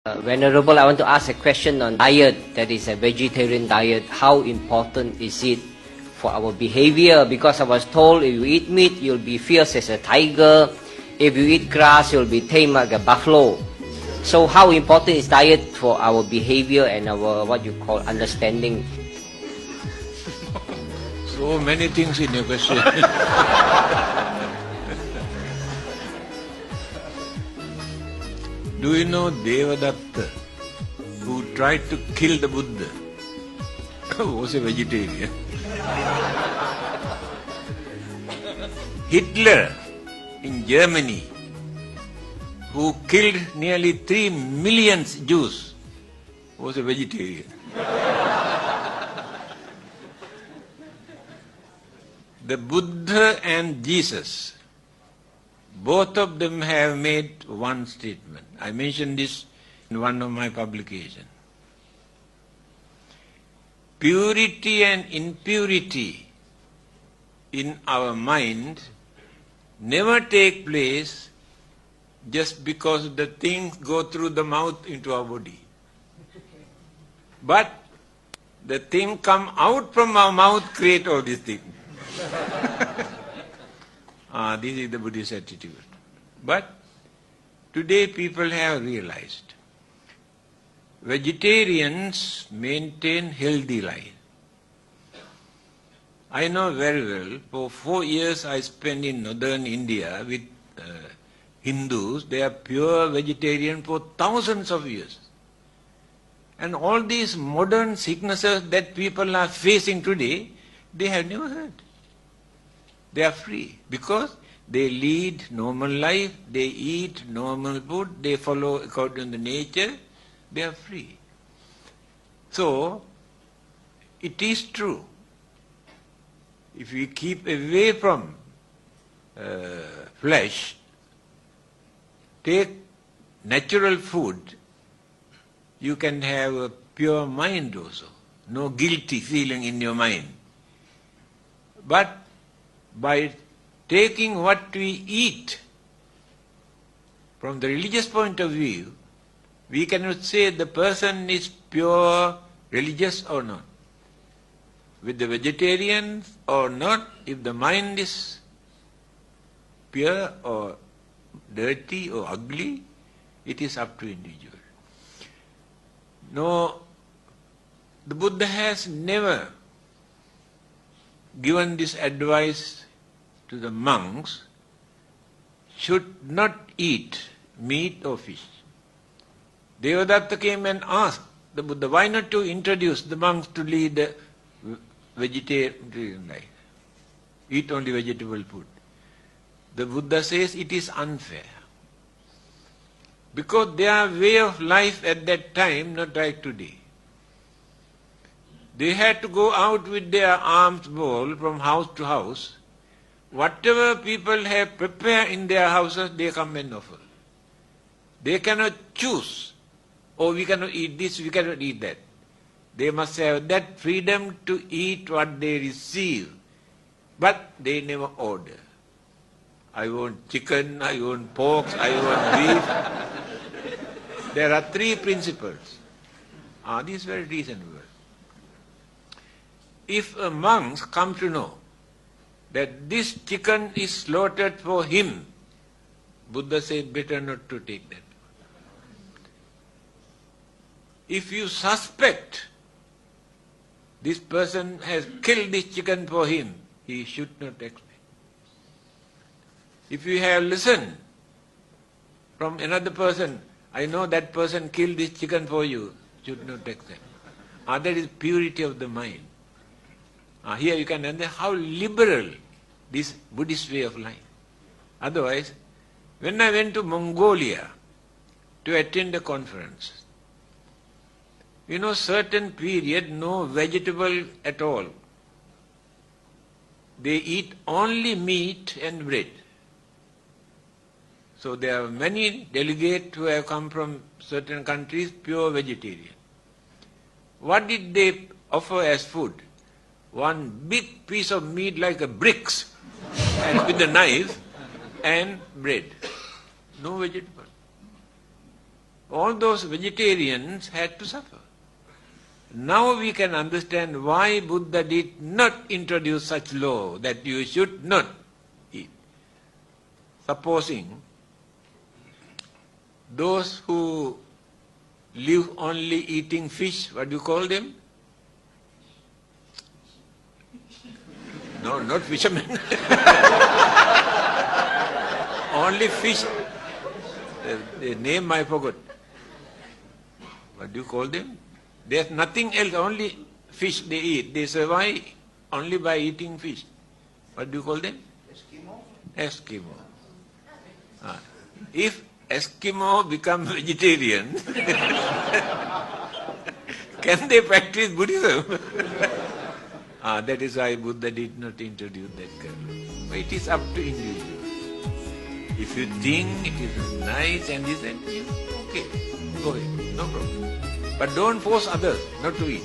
Venerable, I want to ask a question on diet, that is a vegetarian diet. How important is it for our behavior? Because I was told if you eat meat, you'll be fierce as a tiger. If you eat grass, you'll be tame like a buffalo. So how important is diet for our behavior and our, what you call, understanding? So many things in your question. Do you know Devadatta, who tried to kill the Buddha, was a vegetarian? Hitler in Germany, who killed nearly 3 million Jews, was a vegetarian. The Buddha and Jesus, both of them have made one statement. I mentioned this in one of my publications. Purity and impurity in our mind never take place just because the things go through the mouth into our body. But the thing come out from our mouth create all these things. This is the Buddhist attitude. But today people have realized vegetarians maintain healthy life. I know very well, for 4 years I spent in northern India with Hindus. They are pure vegetarian for thousands of years. And all these modern sicknesses that people are facing today, they have never heard. They are free because they lead normal life, they eat normal food, they follow according to nature, they are free. So, it is true. If we keep away from flesh, take natural food, you can have a pure mind also. No guilty feeling in your mind. But by taking what we eat, from the religious point of view, we cannot say the person is pure religious or not. With the vegetarians or not, if the mind is pure or dirty or ugly, it is up to individual. No, the Buddha has never given this advice to the monks, should not eat meat or fish. Devadatta came and asked the Buddha, why not to introduce the monks to lead a vegetarian life? Eat only vegetable food. The Buddha says it is unfair. Because their way of life at that time, not like today. They had to go out with their alms bowl from house to house. Whatever people have prepared in their houses, they come and offer. They cannot choose, oh, we cannot eat this, we cannot eat that. They must have that freedom to eat what they receive. But they never order. I want chicken, I want pork, I want beef. There are 3 principles. This is very reasonable. If a monk comes to know that this chicken is slaughtered for him, Buddha said better not to take that. If you suspect this person has killed this chicken for him, he should not expect. If you have listened from another person, I know that person killed this chicken for you, should not accept. That is purity of the mind. Here you can understand how liberal this Buddhist way of life. Otherwise, when I went to Mongolia to attend a conference, certain period, no vegetable at all. They eat only meat and bread. So there are many delegates who have come from certain countries, pure vegetarian. What did they offer as food? One big piece of meat like a bricks, and with a knife, and bread. No vegetable. all those vegetarians had to suffer. Now we can understand why Buddha did not introduce such law that you should not eat. Supposing those who live only eating fish, what do you call them? No, not fishermen. Only fish. The name I forgot. What do you call them? There's nothing else, only fish they eat. They survive only by eating fish. What do you call them? Eskimo. If Eskimo become vegetarian, can they practice Buddhism? That is why Buddha did not introduce that kind. But it is up to individual. If you think it is nice and this and okay, go ahead, no problem. But don't force others not to eat.